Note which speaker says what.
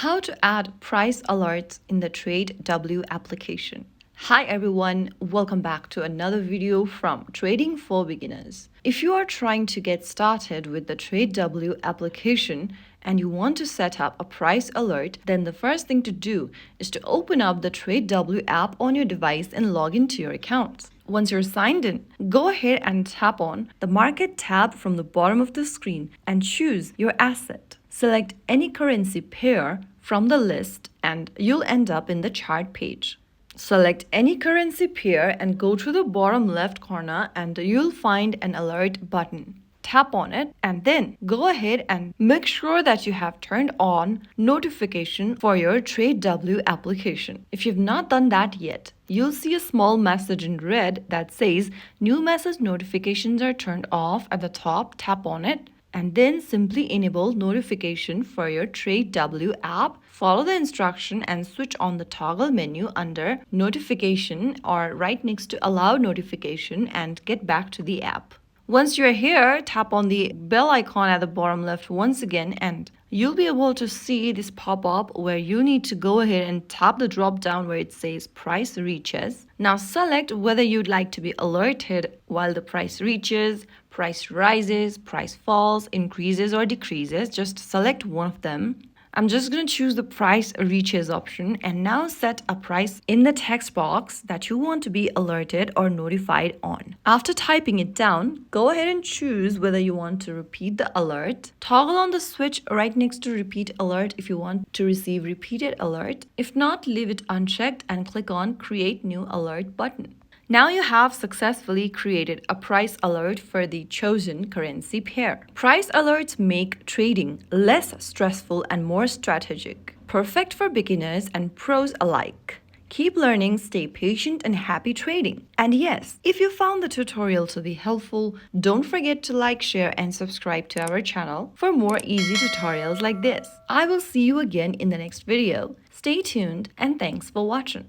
Speaker 1: How to add price alerts in the TradeW application. Hi everyone, welcome back to another video from Trading for Beginners. If you are trying to get started with the TradeW application and you want to set up a price alert, then the first thing to do is to open up the TradeW app on your device and log into your account. Once you're signed in, go ahead and tap on the Market tab from the bottom of the screen and choose your asset. Select any currency pair from the list and you'll end up in the chart page. Select any currency pair and go to the bottom left corner and you'll find an alert button. Tap on it and then go ahead and make sure that you have turned on notification for your TradeW application. If you've not done that yet, you'll see a small message in red that says new message notifications are turned off at the top. Tap on it and then simply enable notification for your TradeW app. Follow the instruction and switch on the toggle menu under notification or right next to allow notification and get back to the app. Once you're here, tap on the bell icon at the bottom left once again and you'll be able to see this pop up where you need to go ahead and tap the drop down where it says price reaches. Now select whether you'd like to be alerted while the price reaches, price rises, price falls, increases or decreases. Just select one of them. I'm just going to choose the price reaches option and now set a price in the text box that you want to be alerted or notified on. After typing it down, go ahead and choose whether you want to repeat the alert. Toggle on the switch right next to repeat alert if you want to receive repeated alert. If not, leave it unchecked and click on create new alert button. Now you have successfully created a price alert for the chosen currency pair. Price alerts make trading less stressful and more strategic, perfect for beginners and pros alike. Keep learning, stay patient, and happy trading. And yes, if you found the tutorial to be helpful, don't forget to like, share, and subscribe to our channel for more easy tutorials like this. I will see you again in the next video. Stay tuned, and thanks for watching.